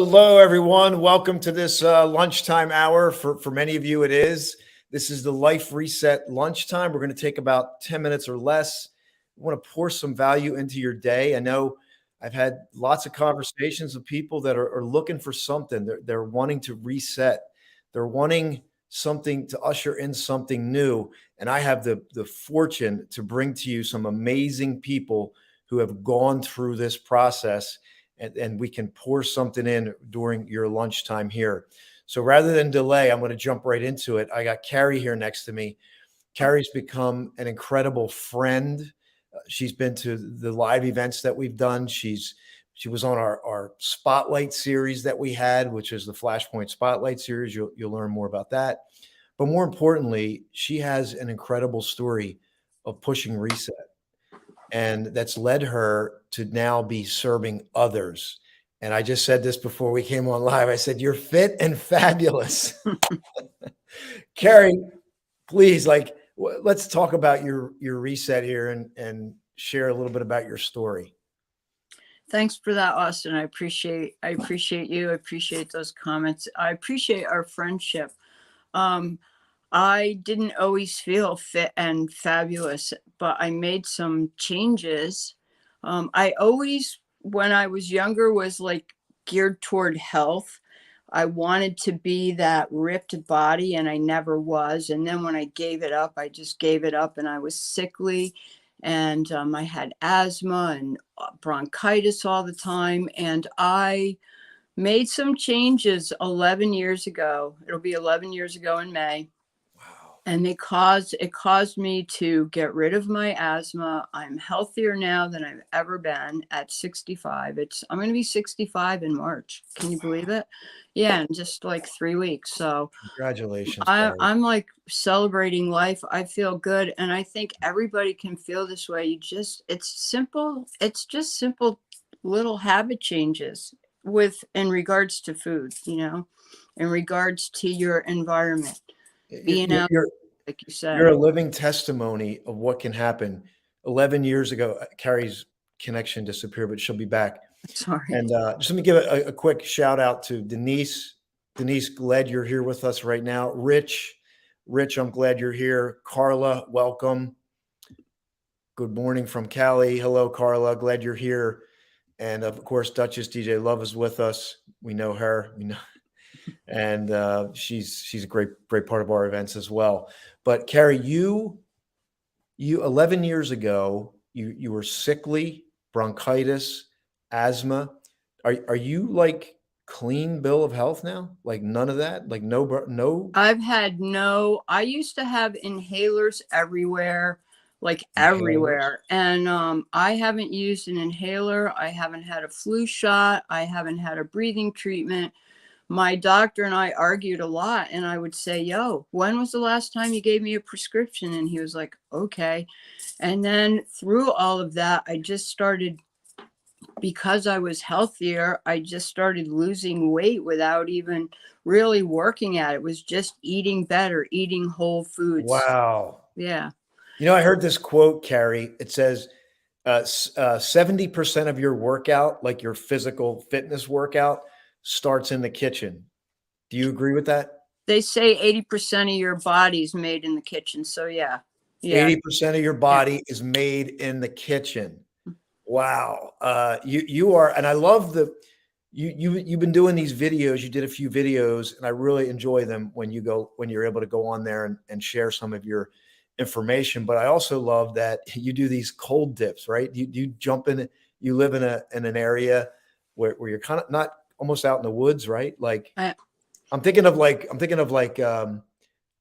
Hello, everyone. Welcome to this lunchtime hour. For many of you, it is. This is the Life Reset Lunchtime. We're going to take about 10 minutes or less. We want to pour some value into your day. I know I've had lots of conversations with people that are looking for something. They're wanting to reset. They're wanting something to usher in something new. And I have the fortune to bring to you some amazing people who have gone through this process, and we can pour something in during your lunchtime here. So rather than delay, I'm going to jump right into it. I got Carrie here next to me. Carrie's become an incredible friend. She's been to the live events that we've done. She was on our Spotlight series that we had, which is the Flashpoint Spotlight series. You'll learn more about that. But more importantly, she has an incredible story of pushing reset. And that's led her to now be serving others. And I just said this before we came on live. I said, you're fit and fabulous. Carrie, please, let's talk about your reset here and share a little bit about your story. Thanks for that, Austin. I appreciate you. I appreciate those comments. I appreciate our friendship. I didn't always feel fit and fabulous, but I made some changes. I always, when I was younger, was like geared toward health. I wanted to be that ripped body, and I never was. And then when I gave it up, I just gave it up, and I was sickly, and I had asthma and bronchitis all the time. And I made some changes 11 years ago. It'll be 11 years ago in May. And it caused me to get rid of my asthma. I'm healthier now than I've ever been at 65. I'm going to be 65 in March. Can you believe it? Yeah, in just like 3 weeks. So congratulations. I'm like celebrating life. I feel good. And I think everybody can feel this way. It's simple. It's just simple little habit changes in regards to food, in regards to your environment. Being out, like you said, you're a living testimony of what can happen. 11 years ago, Carrie's connection disappeared, but she'll be back. Sorry. And just let me give a quick shout out to Denise. Denise, glad you're here with us right now. Rich, I'm glad you're here. Carla, welcome. Good morning from Cali. Hello, Carla. Glad you're here. And of course, Duchess DJ Love is with us. We know her. We know. And she's a great part of our events as well. But Carrie, you 11 years ago, you were sickly, bronchitis, asthma. Are you like clean bill of health now? Like none of that? Like no? I used to have inhalers everywhere, everywhere. And I haven't used an inhaler. I haven't had a flu shot. I haven't had a breathing treatment. My doctor and I argued a lot, and I would say, yo, when was the last time you gave me a prescription? And he was like, okay. And then through all of that, I just started, because I was healthier, I just started losing weight without even really working at it. It was just eating better, eating whole foods. Wow. Yeah. I heard this quote, Carrie. It says 70% of your workout, like your physical fitness workout, starts in the kitchen. Do you agree with that? They say 80% of your body's made in the kitchen. So yeah. 80% of your body is made in the kitchen. Wow. You are, and I love you've been doing these videos. You did a few videos, and I really enjoy them when you're able to go on there and share some of your information. But I also love that you do these cold dips, right? You jump in, you live in an area where you're kind of not almost out in the woods, right? Like I'm thinking of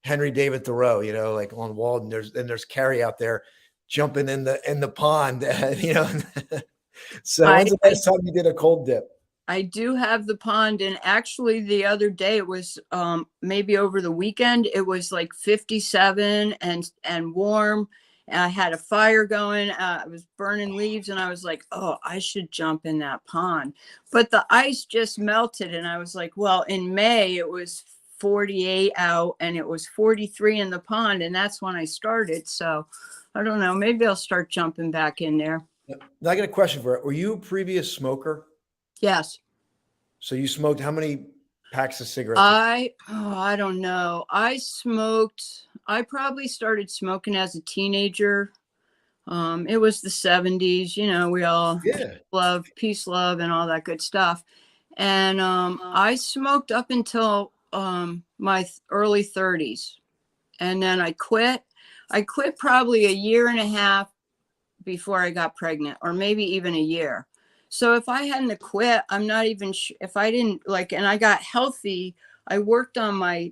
Henry David Thoreau, like on Walden. There's Carrie out there jumping in the pond, So when's the last time you did a cold dip? I do have the pond, and actually the other day it was maybe over the weekend. It was like 57 and warm. And I had a fire going. I was burning leaves, and I was like, oh, I should jump in that pond. But the ice just melted, and I was like, well, in May it was 48 out, and it was 43 in the pond, and that's when I started. So I don't know. Maybe I'll start jumping back in there. Now I got a question for you. Were you a previous smoker? Yes. So you smoked how many packs of cigarettes? I don't know. I probably started smoking as a teenager. It was the 70s, we all Yeah. love, peace, love, and all that good stuff. And I smoked up until my early 30s. And then I quit. I quit probably a year and a half before I got pregnant, or maybe even a year. So if I hadn't quit, I'm not even if I didn't and I got healthy. I worked on my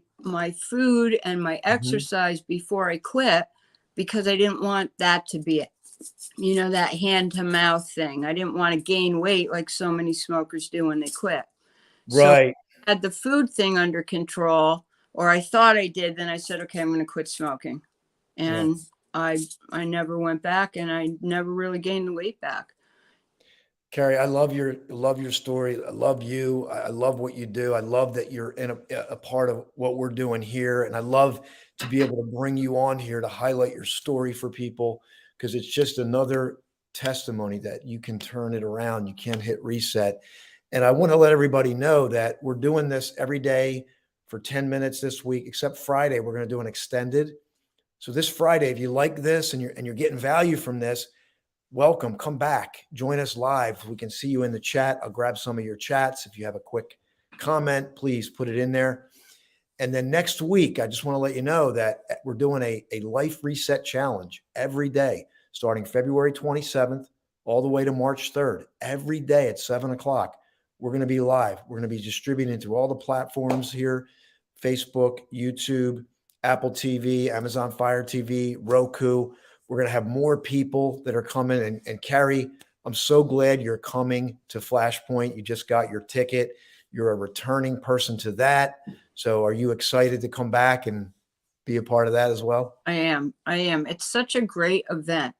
food and my Mhm. exercise before I quit, because I didn't want that to be it. That hand to mouth thing. I didn't want to gain weight like so many smokers do when they quit. So Right. I had the food thing under control, or I thought I did. Then I said, okay, I'm going to quit smoking. Yeah. And I never went back, and I never really gained the weight back. Carrie, I love your story. I love you. I love what you do. I love that you're in a part of what we're doing here. And I love to be able to bring you on here to highlight your story for people, because it's just another testimony that you can turn it around. You can hit reset. And I want to let everybody know that we're doing this every day for 10 minutes this week, except Friday. We're going to do an extended. So this Friday, if you like this and you're getting value from this, welcome. Come back. Join us live. We can see you in the chat. I'll grab some of your chats. If you have a quick comment, please put it in there. And then next week, I just want to let you know that we're doing a life reset challenge every day, starting February 27th all the way to March 3rd. Every day at 7 o'clock, we're going to be live. We're going to be distributing through all the platforms here: Facebook, YouTube, Apple TV, Amazon Fire TV, Roku. We're going to have more people that are coming. And Carrie, I'm so glad you're coming to Flashpoint. You just got your ticket. You're a returning person to that. So are you excited to come back and be a part of that as well? I am. It's such a great event.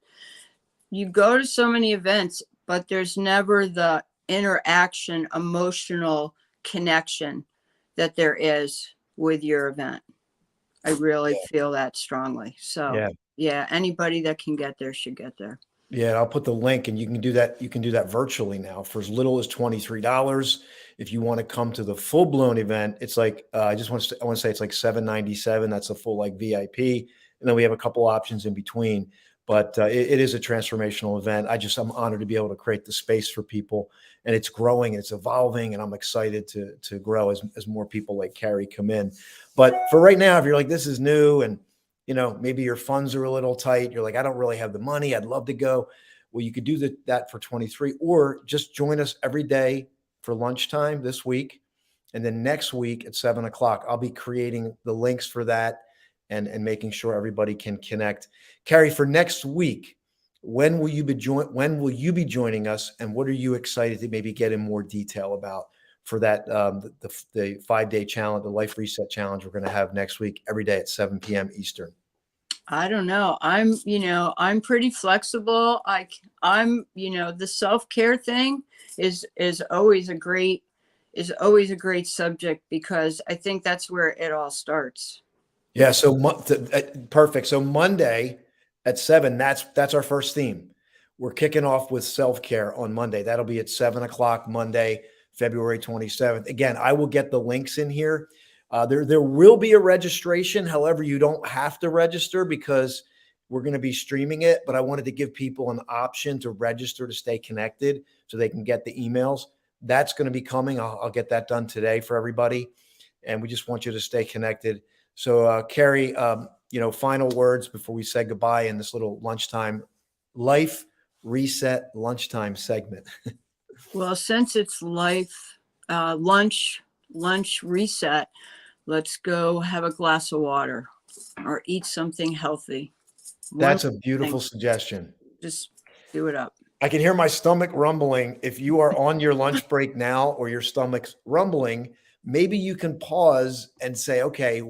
You go to so many events, but there's never the interaction, emotional connection that there is with your event. I really feel that strongly. So, Yeah. yeah, anybody that can get there should get there. Yeah, I'll put the link, and you can do that. You can do that virtually now for as little as $23. If you want to come to the full blown event, it's like I want to say it's like $797. That's a full like VIP, and then we have a couple options in between. But it is a transformational event. I'm honored to be able to create the space for people, and it's growing, and it's evolving, and I'm excited to grow as more people like Carrie come in. But for right now, if you're like, this is new, and maybe your funds are a little tight, you're like, I don't really have the money, I'd love to go. Well, you could do that for 23, or just join us every day for lunchtime this week. And then next week at 7 o'clock, I'll be creating the links for that, and making sure everybody can connect. Carrie, for next week, when will you be joining us, and what are you excited to maybe get in more detail about for that the 5-day challenge, the Life Reset Challenge we're going to have next week, every day at 7 p.m. Eastern? I don't know. I'm pretty flexible. The self-care thing is always a great subject, because I think that's where it all starts. Yeah. So perfect. So Monday at 7, that's our first theme. We're kicking off with self-care on Monday. That'll be at 7 o'clock Monday, February 27th. Again, I will get the links in here. There will be a registration. However, you don't have to register, because we're going to be streaming it. But I wanted to give people an option to register to stay connected so they can get the emails. That's going to be coming. I'll get that done today for everybody. And we just want you to stay connected. So, Carrie, final words before we say goodbye in this little lunchtime, Life Reset Lunchtime segment. Well, since it's lunch reset, let's go have a glass of water or eat something healthy. One That's a beautiful thing, suggestion. just do it up. I can hear my stomach rumbling. If you are on your lunch break now, or your stomach's rumbling, maybe you can pause and say, okay,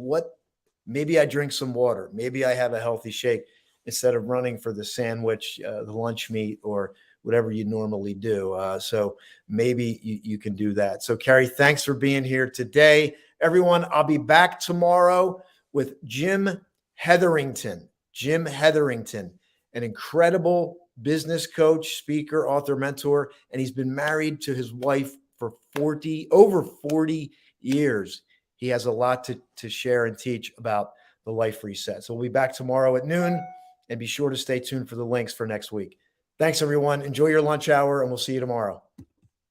maybe I drink some water. Maybe I have a healthy shake instead of running for the sandwich, the lunch meat, or whatever you normally do. So maybe you can do that. So, Carrie, thanks for being here today. Everyone, I'll be back tomorrow with Jim Hetherington. Jim Hetherington, an incredible business coach, speaker, author, mentor, and he's been married to his wife for over 40 years. He has a lot to share and teach about the Life Reset. So we'll be back tomorrow at noon, and be sure to stay tuned for the links for next week. Thanks, everyone. Enjoy your lunch hour, and we'll see you tomorrow.